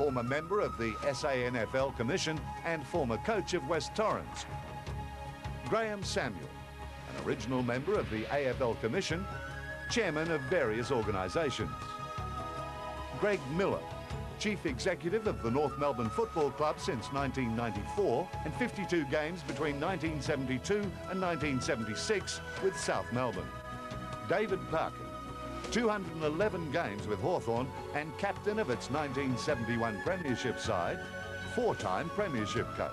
former member of the SANFL Commission and former coach of West Torrens. Graham Samuel, an original member of the AFL Commission, chairman of various organisations. Greg Miller, Chief Executive of the North Melbourne Football Club since 1994 and 52 games between 1972 and 1976 with South Melbourne. David Parker, 211 games with Hawthorn and captain of its 1971 Premiership side, four-time Premiership coach.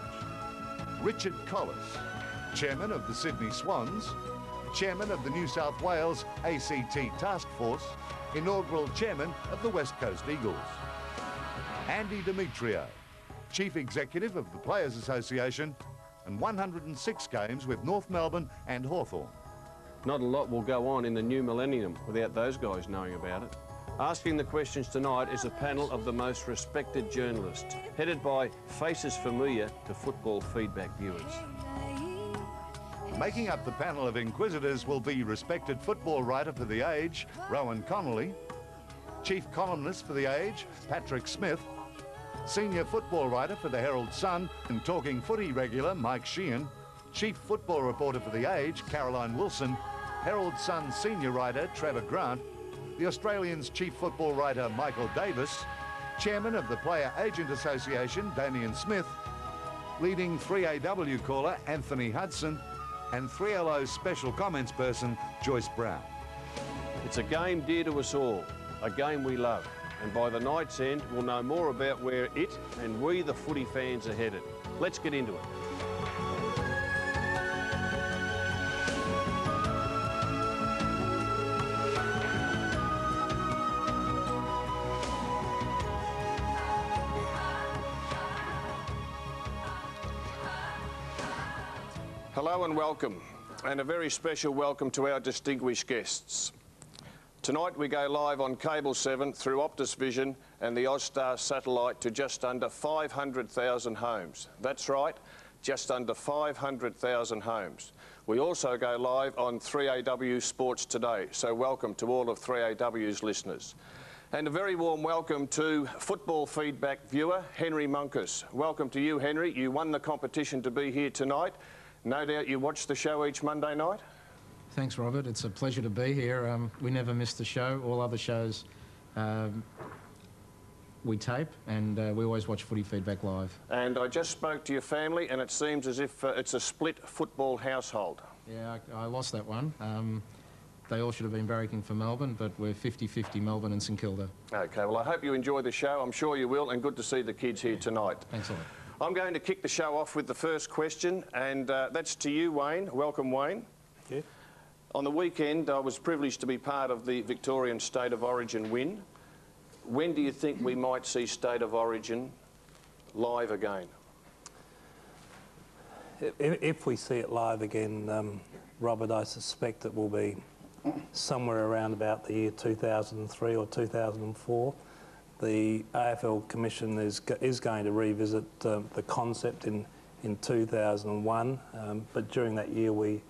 Richard Collis, Chairman of the Sydney Swans, Chairman of the New South Wales ACT Task Force, inaugural Chairman of the West Coast Eagles. Andy Demetrio, Chief Executive of the Players Association and 106 games with North Melbourne and Hawthorn. Not a lot will go on in the new millennium without those guys knowing about it. Asking the questions tonight is a panel of the most respected journalists, headed by faces familiar to football feedback viewers. Making up the panel of inquisitors will be respected football writer for The Age, Rowan Connolly, chief columnist for The Age, Patrick Smith, senior football writer for the Herald Sun and Talking Footy regular Mike Sheehan, chief football reporter for The Age, Caroline Wilson, Herald Sun senior writer Trevor Grant, the Australian's chief football writer Michael Davis, chairman of the Player Agent Association Damien Smith, leading 3AW caller Anthony Hudson, and 3LO special comments person Joyce Brown. It's a game dear to us all, a game we love, and by the night's end we'll know more about where it and we the footy fans are headed. Let's get into it. Hello and welcome, and a very special welcome to our distinguished guests. Tonight we go live on Cable 7 through Optus Vision and the Austar satellite to just under 500,000 homes. That's right, just under 500,000 homes. We also go live on 3AW Sports Today, so welcome to all of 3AW's listeners. And a very warm welcome to football feedback viewer Henry Munkus. Welcome to you, Henry. You won the competition to be here tonight. No doubt you watch the show each Monday night? Thanks, Robert. It's a pleasure to be here. We never miss the show. All other shows we tape, and we always watch Footy Feedback live. And I just spoke to your family, and it seems as if it's a split football household. Yeah, I lost that one. They all should have been barracking for Melbourne, but we're 50-50 Melbourne and St Kilda. OK, well, I hope you enjoy the show. I'm sure you will, and good to see the kids here tonight. Thanks a lot. I'm going to kick the show off with the first question, and that's to you, Wayne. Welcome, Wayne. Thank you. On the weekend, I was privileged to be part of the Victorian State of Origin win. When do you think we might see State of Origin live again? If we see it live again, Robert, I suspect it will be somewhere around about the year 2003 or 2004. The AFL Commission is going to revisit the concept in 2001, but during that year we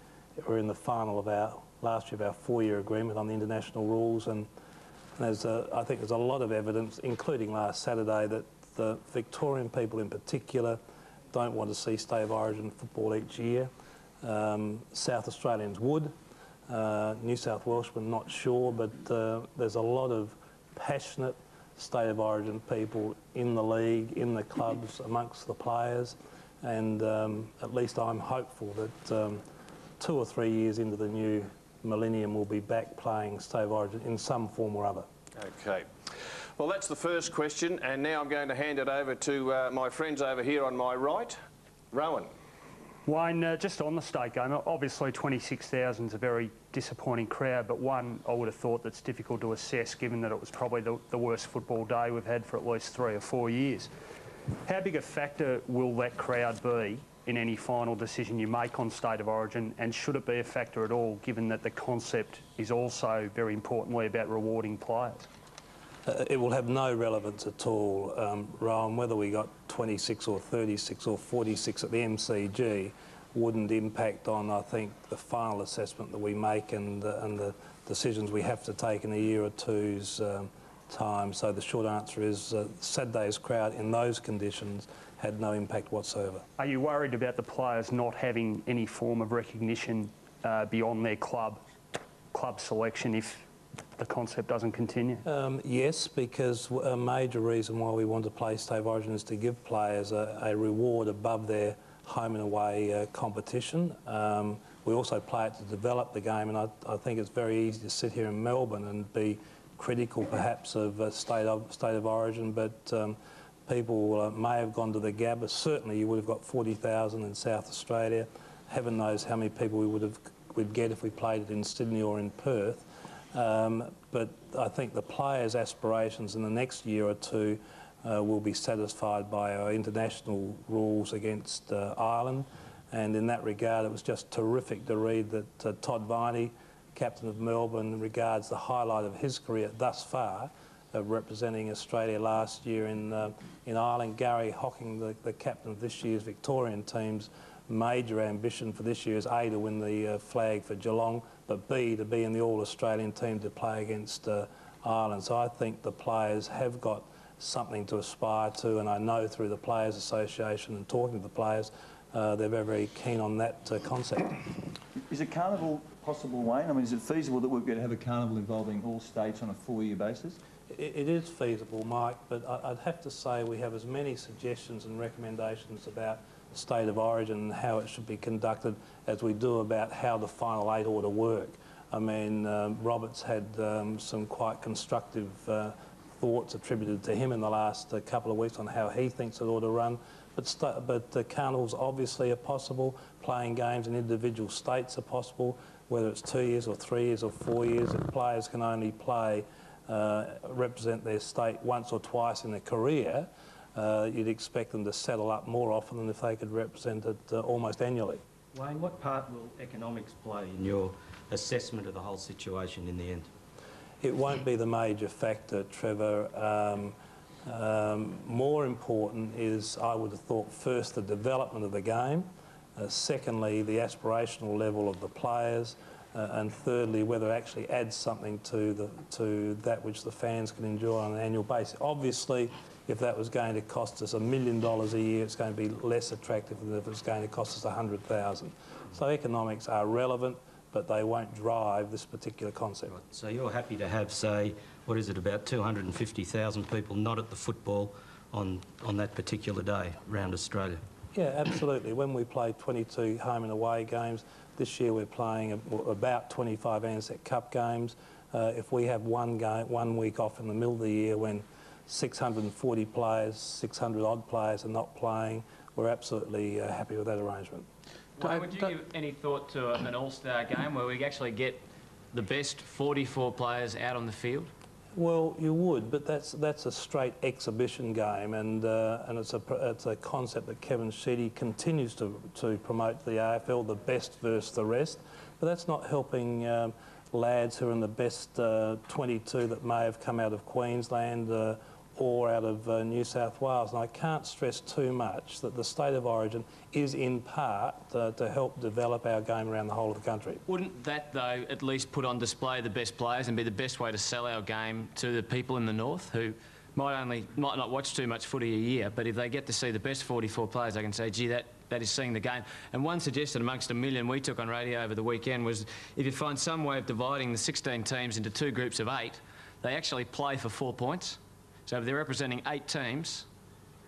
were in the final of our last year of our 4-year agreement on the international rules, and I think there's a lot of evidence, including last Saturday, that the Victorian people in particular don't want to see State of Origin football each year. South Australians would, New South Welshmen not sure, but there's a lot of passionate State of Origin people in the league, in the clubs, amongst the players, and at least I'm hopeful that 2 or 3 years into the new millennium we'll be back playing State of Origin in some form or other. OK. Well, that's the first question, and now I'm going to hand it over to my friends over here on my right. Rowan. Wayne, just on the state game, obviously 26,000 is a very disappointing crowd, but one I would have thought that's difficult to assess given that it was probably the worst football day we've had for at least 3 or 4 years. How big a factor will that crowd be in any final decision you make on State of Origin, and should it be a factor at all given that the concept is also very importantly about rewarding players? It will have no relevance at all, Rowan. Whether we got 26 or 36 or 46 at the MCG wouldn't impact on, I think, the final assessment that we make and the decisions we have to take in a year or two's time. So the short answer is Saturday's crowd in those conditions had no impact whatsoever. Are you worried about the players not having any form of recognition beyond their club selection if the concept doesn't continue? Yes, because a major reason why we want to play State of Origin is to give players a reward above their home and away competition. We also play it to develop the game, and I think it's very easy to sit here in Melbourne and be critical perhaps of State of Origin, but people may have gone to the Gabba. Certainly you would have got 40,000 in South Australia. Heaven knows how many people we'd get if we played it in Sydney or in Perth. But I think the players' aspirations in the next year or two will be satisfied by our international rules against Ireland. And in that regard, it was just terrific to read that Todd Viney, captain of Melbourne, regards the highlight of his career thus far of representing Australia last year in Ireland. Gary Hocking, the captain of this year's Victorian team's major ambition for this year is A, to win the flag for Geelong, but B, to be in the All-Australian team to play against Ireland. So I think the players have got something to aspire to, and I know through the Players Association and talking to the players, they're very, very keen on that concept. Is a carnival possible, Wayne? I mean, is it feasible that we're going to have a carnival involving all states on a 4-year basis? It is feasible, Mike, but I'd have to say we have as many suggestions and recommendations about State of Origin and how it should be conducted as we do about how the final 8 ought to work. I mean, Roberts had some quite constructive thoughts attributed to him in the last couple of weeks on how he thinks it ought to run. But carnivals obviously are possible. Playing games in individual states are possible, whether it's 2 years or 3 years or 4 years. If players can only play, represent their state once or twice in a career, you'd expect them to settle up more often than if they could represent it almost annually. Wayne, what part will economics play in your assessment of the whole situation in the end? It won't be the major factor, Trevor. More important is, I would have thought, first the development of the game, secondly the aspirational level of the players, and thirdly whether it actually adds something to that which the fans can enjoy on an annual basis. Obviously, if that was going to cost us $1 million a year, it's going to be less attractive than if it's going to cost us 100,000. So economics are relevant, but they won't drive this particular concept. Right. So you're happy to have, say, what is it, about 250,000 people not at the football on that particular day around Australia? Yeah, absolutely. When we play 22 home and away games, this year we're playing about 25 Ansett Cup games. If we have one week off in the middle of the year when 640 players, 600 odd players are not playing, we're absolutely happy with that arrangement. Wayne, would you give any thought to an all-star game where we actually get the best 44 players out on the field? Well, you would, but that's a straight exhibition game, and it's a concept that Kevin Sheedy continues to promote to the AFL, the best versus the rest. But that's not helping lads who are in the best 22 that may have come out of Queensland or out of New South Wales. And I can't stress too much that the State of Origin is in part to help develop our game around the whole of the country. Wouldn't that, though, at least put on display the best players and be the best way to sell our game to the people in the north who might not watch too much footy a year, but if they get to see the best 44 players, they can say, gee, that is seeing the game. And one suggestion amongst a million we took on radio over the weekend was if you find some way of dividing the 16 teams into 2 groups of 8, they actually play for 4 points. So if they're representing 8 teams,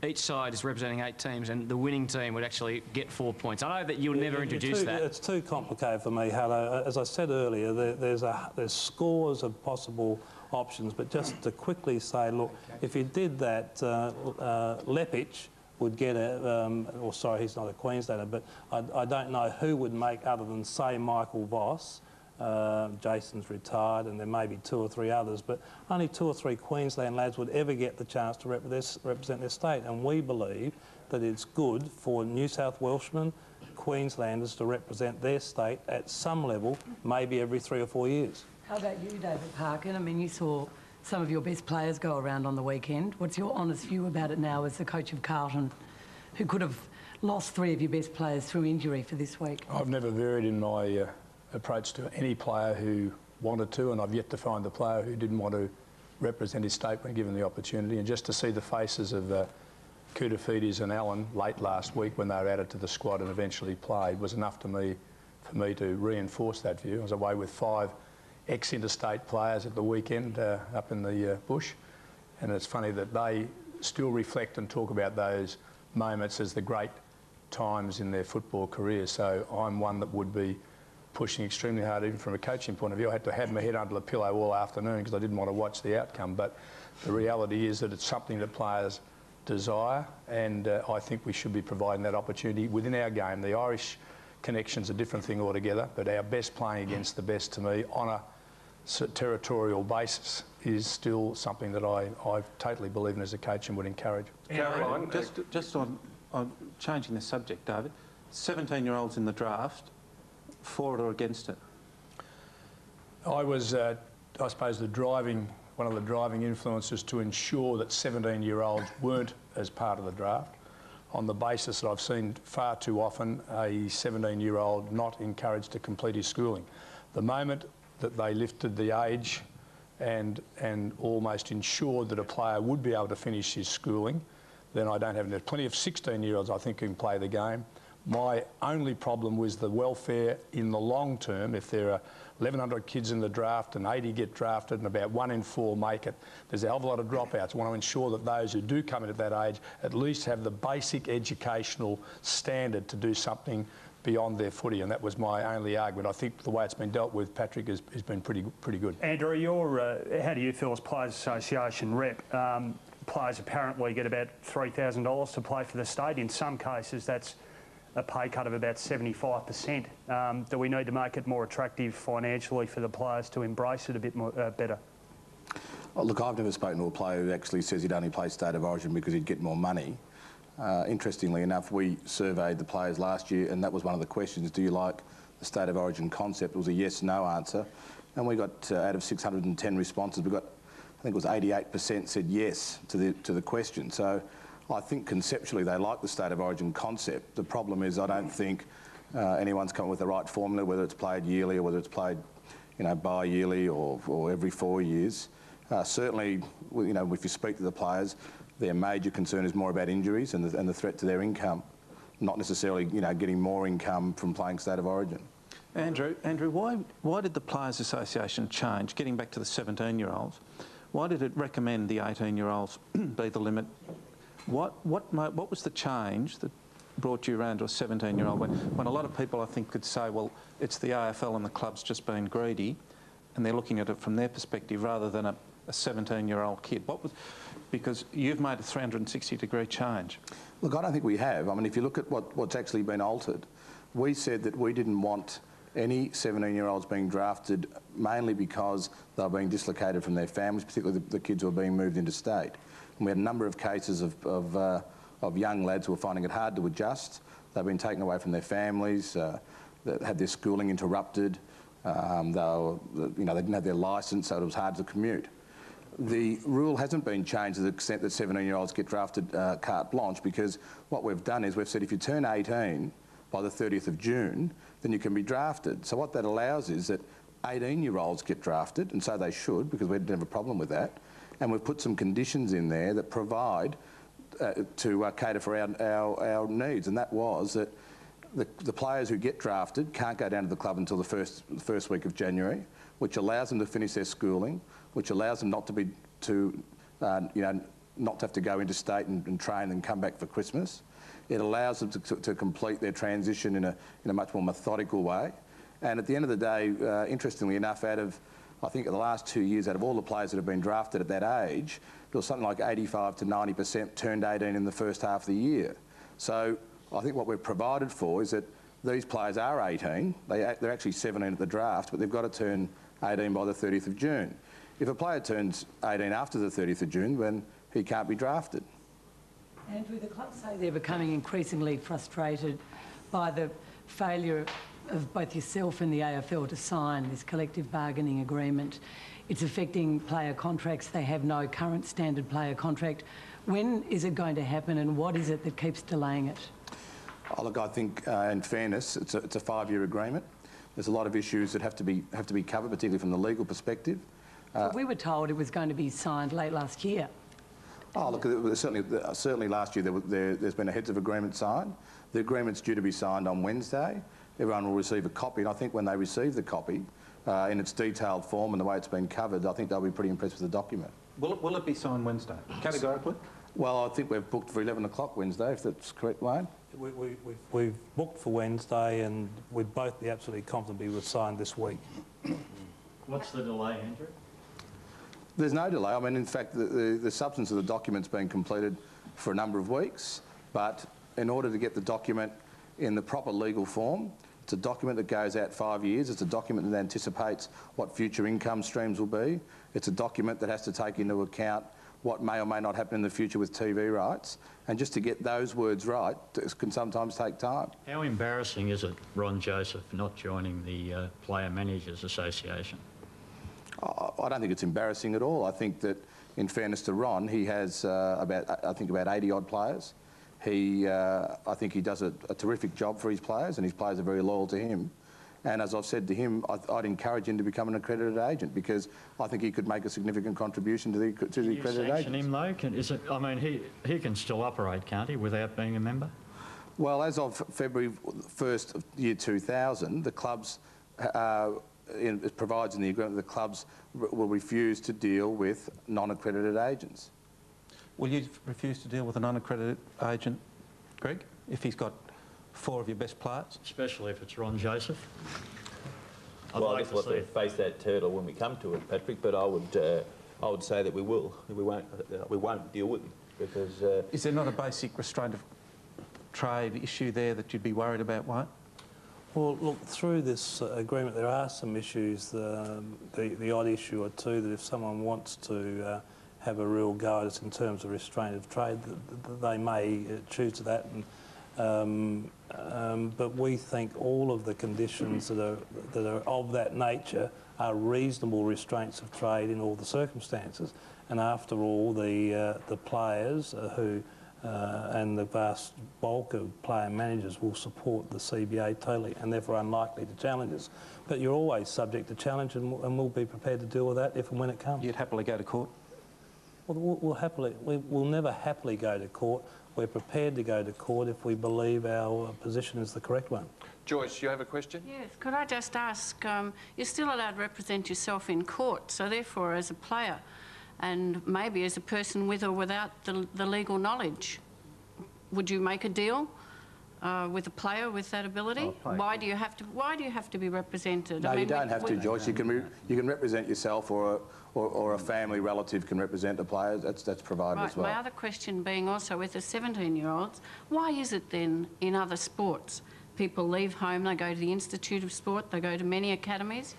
each side is representing 8 teams, and the winning team would actually get 4 points. I know that you'll never introduce that. It's too complicated for me, Hutto. As I said earlier, there's scores of possible options, but just to quickly say, look, if you did that, Lepich would get or sorry, he's not a Queenslander, but I don't know who would make, other than, say, Michael Voss. Jason's retired, and there may be 2 or 3 others, but only 2 or 3 Queensland lads would ever get the chance to represent their state, and we believe that it's good for New South Welshmen, Queenslanders to represent their state at some level, maybe every 3 or 4 years. How about you, David Parkin? I mean, you saw some of your best players go around on the weekend. What's your honest view about it now as the coach of Carlton, who could have lost 3 of your best players through injury for this week? I've never varied in my approach to any player who wanted to, and I've yet to find a player who didn't want to represent his state when given the opportunity, and just to see the faces of Koutoufides and Allen late last week when they were added to the squad and eventually played was enough for me to reinforce that view. I was away with 5 ex-interstate players at the weekend up in the bush, and it's funny that they still reflect and talk about those moments as the great times in their football careers. So I'm one that would be pushing extremely hard, even from a coaching point of view. I had to have my head under the pillow all afternoon because I didn't want to watch the outcome. But the reality is that it's something that players desire, and I think we should be providing that opportunity within our game. The Irish connection's a different thing altogether, but our best playing against the best, to me, on a territorial basis is still something that I totally believe in as a coach and would encourage. Caroline, just on changing the subject, David, 17-year-olds in the draft, for it or against it? I was, I suppose, one of the driving influences to ensure that 17-year-olds weren't as part of the draft, on the basis that I've seen far too often a 17-year-old not encouraged to complete his schooling. The moment that they lifted the age and almost ensured that a player would be able to finish his schooling, then I don't have any. There's plenty of 16-year-olds, I think, who can play the game. My only problem was the welfare in the long term. If there are 1,100 kids in the draft and 80 get drafted and about 1 in 4 make it, there's a hell of a lot of dropouts. I want to ensure that those who do come in at that age at least have the basic educational standard to do something beyond their footy, and that was my only argument. I think the way it's been dealt with, Patrick, has been pretty good. Andrew, how do you feel as Players Association rep? Players apparently get about $3,000 to play for the state. In some cases, that's a pay cut of about 75%. Do we need to make it more attractive financially for the players to embrace it a bit more, better? Well, look, I've never spoken to a player who actually says he'd only play State of Origin because he'd get more money. Interestingly enough, we surveyed the players last year, and that was one of the questions: do you like the State of Origin concept? It was a yes/no answer, and we got out of 610 responses, we got, I think it was 88% said yes to the question. So I think conceptually they like the State of Origin concept. The problem is I don't think anyone's come up with the right formula, whether it's played yearly or whether it's played, bi-yearly or every 4 years. Certainly, if you speak to the players, their major concern is more about injuries and the threat to their income, not necessarily, getting more income from playing State of Origin. Andrew, why did the Players Association change, getting back to the 17-year-olds, why did it recommend the 18-year-olds be the limit? What was the change that brought you around to a 17-year-old when a lot of people, I think, could say, well, it's the AFL and the club's just been greedy, and they're looking at it from their perspective rather than a 17-year-old kid? Because you've made a 360-degree change. Look, I don't think we have. I mean, if you look at what's actually been altered, we said that we didn't want any 17-year-olds being drafted mainly because they were being dislocated from their families, particularly the kids who were being moved into state. And we had a number of cases of young lads who were finding it hard to adjust. They've been taken away from their families, that had their schooling interrupted. They didn't have their licence, so it was hard to commute. The rule hasn't been changed to the extent that 17-year-olds get drafted carte blanche, because what we've done is we've said if you turn 18 by the 30th of June, then you can be drafted. So what that allows is that 18-year-olds get drafted, and so they should, because we didn't have a problem with that. And we've put some conditions in there that provide to cater for our needs, and that was that the players who get drafted can't go down to the club until the first week of January, which allows them to finish their schooling, which allows them not to have to go interstate and train and come back for Christmas. It allows them to complete their transition in a much more methodical way. And at the end of the day, interestingly enough, I think in the last 2 years, out of all the players that have been drafted at that age, there was something like 85 to 90% turned 18 in the first half of the year. So I think what we've provided for is that these players are 18. They're actually 17 at the draft, but they've got to turn 18 by the 30th of June. If a player turns 18 after the 30th of June, then he can't be drafted. Andrew, the clubs say they're becoming increasingly frustrated by the failure of both yourself and the AFL to sign this collective bargaining agreement. It's affecting player contracts. They have no current standard player contract. When is it going to happen, and what is it that keeps delaying it? Oh, look, I think, in fairness, it's a 5-year agreement. There's a lot of issues that have to be covered, particularly from the legal perspective. But we were told it was going to be signed late last year. Oh, look, certainly last year there's been a heads of agreement signed. The agreement's due to be signed on Wednesday. Everyone will receive a copy, and I think when they receive the copy, in its detailed form and the way it's been covered, I think they'll be pretty impressed with the document. Will it be signed Wednesday, categorically? Well, I think we've booked for 11 o'clock Wednesday, if that's correct, Wayne. We've booked for Wednesday, and we'd both be absolutely confident it was signed this week. What's the delay, Andrew? There's no delay. I mean, in fact, the substance of the document's been completed for a number of weeks, but in order to get the document in the proper legal form, it's a document that goes out 5 years. It's a document that anticipates what future income streams will be. It's a document that has to take into account what may or may not happen in the future with TV rights. And just to get those words right can sometimes take time. How embarrassing is it, Ron Joseph, not joining the Player Managers Association? I don't think it's embarrassing at all. I think that, in fairness to Ron, he has about 80-odd players. I think he does a terrific job for his players, and his players are very loyal to him. And as I've said to him, I'd encourage him to become an accredited agent, because I think he could make a significant contribution to the accredited agent. Him though? I mean, he can still operate, can't he, without being a member? Well, as of February 1st, year 2000, the clubs it provides in the agreement that the clubs will refuse to deal with non-accredited agents. Will you refuse to deal with a non-accredited agent, Greg, if he's got 4 of your best players? Especially if it's Ron Joseph. Well, I guess we'll have to face that hurdle when we come to it, Patrick, but I would say that we will. We won't deal with it, because... Is there not a basic restraint of trade issue there that you'd be worried about, Wayne? Well, look, through this agreement there are some issues, the odd issue or two, that if someone wants to have a real go at us in terms of restraint of trade, they may choose that. But we think all of the conditions that are of that nature are reasonable restraints of trade in all the circumstances. And after all, the players who and the vast bulk of player managers will support the CBA totally, and therefore unlikely to challenge us. But you're always subject to challenge, and we'll be prepared to deal with that if and when it comes. You'd happily go to court? Well, we'll never happily go to court. We're prepared to go to court if we believe our position is the correct one. Joyce, you have a question? Yes, could I just ask, you're still allowed to represent yourself in court, so therefore as a player and maybe as a person with or without the legal knowledge, would you make a deal with a player with that ability? Why do you have to be represented? No, you don't have to, Joyce. You can represent yourself, or a family relative can represent the player. That's provided as well. My other question being also with the 17-year-olds, why is it then in other sports people leave home, they go to the Institute of Sport, they go to many academies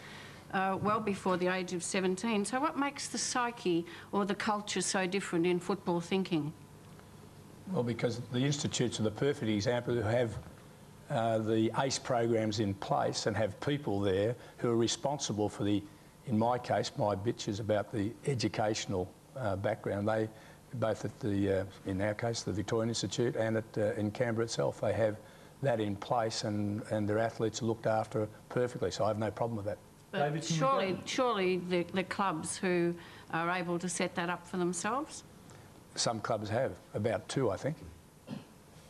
well before the age of 17. So what makes the psyche or the culture so different in football thinking? Well, because the institutes are the perfect example, who have the ACE programs in place and have people there who are responsible for the, in my case, my bitch is about the educational background. They, both at the, in our case, the Victorian Institute and at, in Canberra itself, they have that in place, and their athletes are looked after perfectly, so I have no problem with that. But surely the clubs who are able to set that up for themselves? Some clubs have, about 2, I think.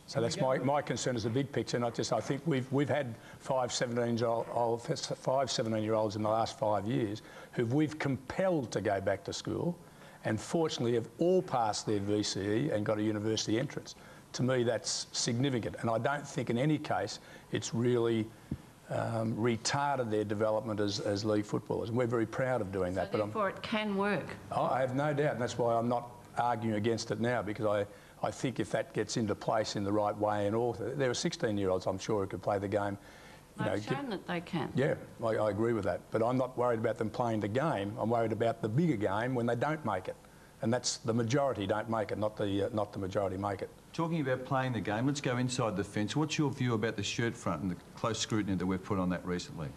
So that's my concern is the big picture, not just, I think we've had 5 17-year-olds in the last 5 years who we've compelled to go back to school, and fortunately have all passed their VCE and got a university entrance. To me, that's significant, and I don't think in any case it's really retarded their development as league footballers, and we're very proud of doing that. So therefore it can work? I have no doubt, and that's why I'm not arguing against it now, because I think if that gets into place in the right way, and all, there are 16-year-olds I'm sure who could play the game. They've shown that they can. Yeah, I agree with that, but I'm not worried about them playing the game. I'm worried about the bigger game when they don't make it, and that's the majority don't make it, not the majority make it. Talking about playing the game, let's go inside the fence. What's your view about the shirt front and the close scrutiny that we've put on that recently?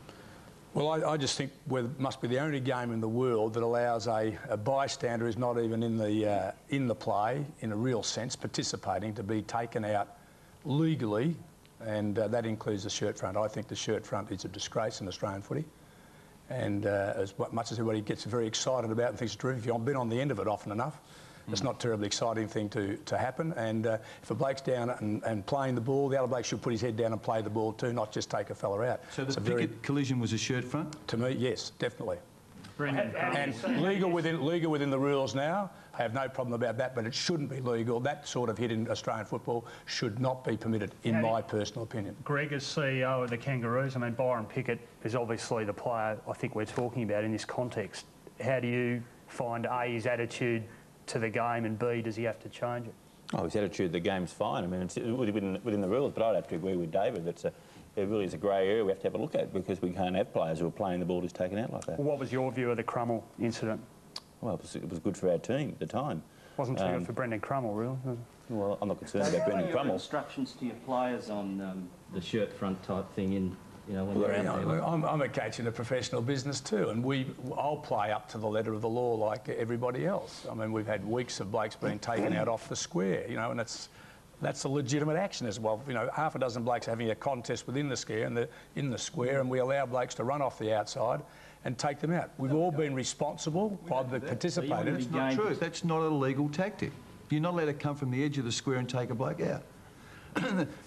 Well, I just think we must be the only game in the world that allows a bystander who's not even in the play, in a real sense, participating, to be taken out legally, and that includes the shirt front. I think the shirt front is a disgrace in Australian footy, And as much as everybody gets very excited about and thinks it's terrific, if you've been on the end of it often enough, it's not a terribly exciting thing to happen. And if a bloke's down and playing the ball, the other bloke should put his head down and play the ball too, not just take a fella out. So the Pickett collision was a shirt front? To me, yes, definitely. Brendan, And legal within the rules now. I have no problem about that, but it shouldn't be legal. That sort of hit in Australian football should not be permitted, in my personal opinion. Greg, as CEO of the Kangaroos, I mean, Byron Pickett is obviously the player I think we're talking about in this context. How do you find, A, his attitude to the game, and B, does he have to change it? Oh, his attitude to the game's fine. I mean, it's within the rules, but I'd have to agree with David. It really is a grey area we have to have a look at, because we can't have players who are playing the ball just taken out like that. What was your view of the Crummell incident? Well, it was good for our team at the time. Wasn't too good for Brendan Crummell, really. Well, I'm not concerned about Brendan Crummell. Instructions to your players on the shirt front type thing in, you know, when you're out there. I'm a coach in a professional business too, and I'll play up to the letter of the law like everybody else. I mean, we've had weeks of blokes being taken out off the square, you know, and that's a legitimate action as well. You know, half a dozen blokes having a contest within the square and we allow blokes to run off the outside and take them out. We've all been responsible by the participators. That's not true. That's not a legal tactic. You're not allowed to come from the edge of the square and take a bloke out.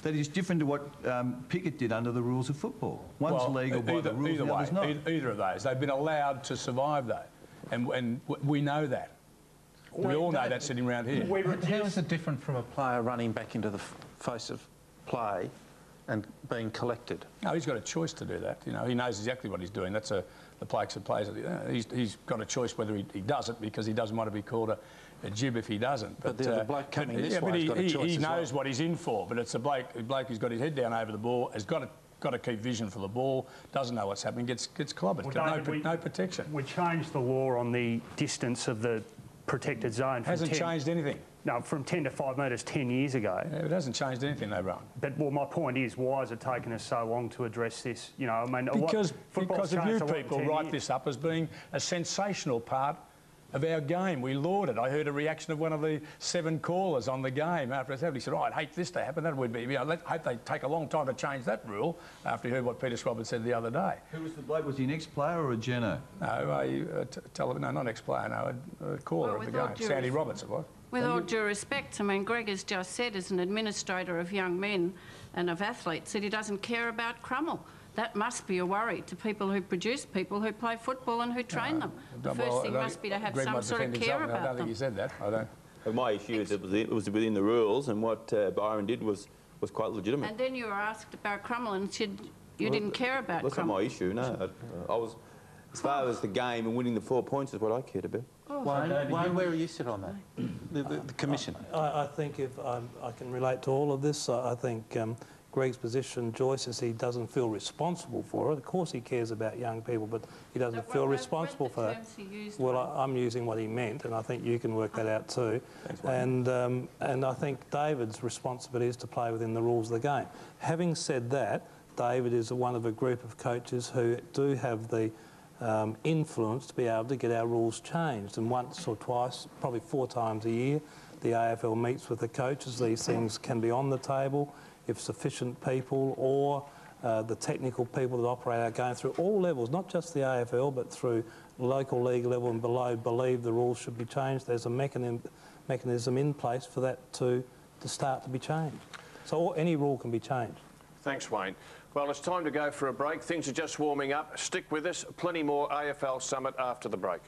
That is different to what Pickett did under the rules of football. One's legal by the rules, the other's not. Either of those. They've been allowed to survive though, and we know that. We all know that sitting around here. How is it different from a player running back into the face of play and being collected? No, he's got a choice to do that. You know, he knows exactly what he's doing. That's the bloke that plays it. He's got a choice whether he does it because he doesn't want to be called a jib if he doesn't. But the bloke coming this way has got a choice he as knows well. what he's in for. But it's a bloke who's got his head down over the ball, has got to keep vision for the ball, doesn't know what's happening, gets clobbered. Well, David, no protection. We changed the law on the distance of the protected zone. Hasn't changed anything. No, from 10 to 5 metres 10 years ago. Yeah, it hasn't changed anything though, Rowan. But, well, my point is, why has it taken us so long to address this? You know, I mean... Because of you people write this up as being a sensational part of our game. We laud it. I heard a reaction of one of the 7 callers on the game after it happened. He said, oh, I'd hate this to happen. That would be... You know, I hope they take a long time to change that rule after he heard what Peter Schwab had said the other day. Who was the bloke? Was he an ex-player or a journo? No, no, not ex-player, no, a caller of the game. Sandy Roberts, it was. With all due respect, I mean, Greg has just said, as an administrator of young men and of athletes, that he doesn't care about Crummell. That must be a worry to people who produce people who play football and who train them. The first thing must be to have some sort of care about them. I don't think he said that. I don't. But my issue is it was within the rules, and what Byron did was quite legitimate. And then you were asked about Crummell and said you didn't care about Crummell. That's not my issue, no. I was, as far as the game and winning the 4 points is what I cared about. Wayne, where are you sit on that? The commission? I think if I can relate to all of this, I think Greg's position, Joyce, is he doesn't feel responsible for it. Of course he cares about young people, but he doesn't feel responsible for that. Well, I'm using what he meant, and I think you can work that out too. Thanks, and I think David's responsibility is to play within the rules of the game. Having said that, David is one of a group of coaches who do have the influence to be able to get our rules changed, and once or twice, probably 4 times a year, the AFL meets with the coaches. These things can be on the table if sufficient people or the technical people that operate our game through all levels, not just the AFL but through local league level and below, believe the rules should be changed. There's a mechanism in place for that to start to be changed. So any rule can be changed. Thanks, Wayne. Well, it's time to go for a break. Things are just warming up. Stick with us. Plenty more AFL Summit after the break.